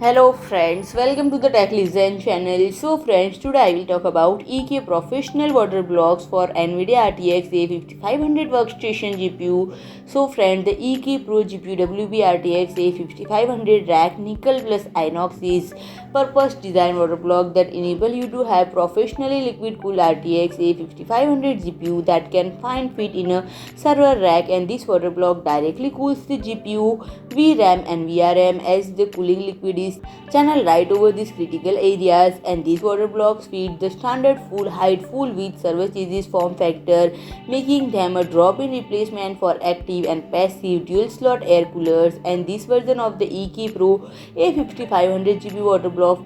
Hello friends, welcome to the Tech Listen channel. So friends, today I will talk about EK professional water blocks for NVIDIA RTX A5500 workstation GPU. So friends, the EK-Pro GPU RTX A5500 rack nickel plus inox is purpose designed water block that enable you to have professionally liquid cooled RTX A5500 GPU that can fit in a server rack, and this water block directly cools the GPU, VRAM and VRM as the cooling liquid is channeled right over these critical areas. And these water blocks feed the standard full height full width server changes form factor, making them a drop-in replacement for active and passive dual slot air coolers. And this version of the EK-Pro A5500 GPU water block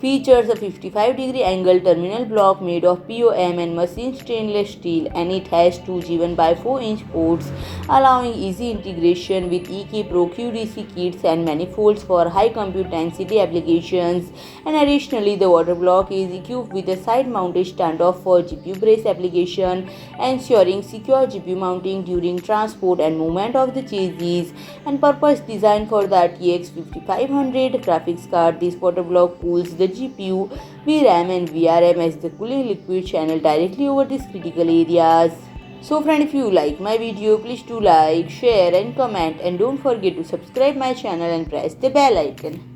features a 55-degree angle terminal block made of POM and machined stainless steel, and it has two 7x4-inch ports, allowing easy integration with EK-Pro QDC kits and manifolds for high compute density applications. And additionally, the water block is equipped with a side-mounted standoff for GPU brace application, ensuring secure GPU mounting during transport and movement of the chassis. And purpose designed for the RTX 5500 graphics card, this water block cools the GPU, VRAM and VRM as the cooling liquid channel directly over these critical areas. So friend, if you like my video, please do like, share and comment, and don't forget to subscribe my channel and press the bell icon.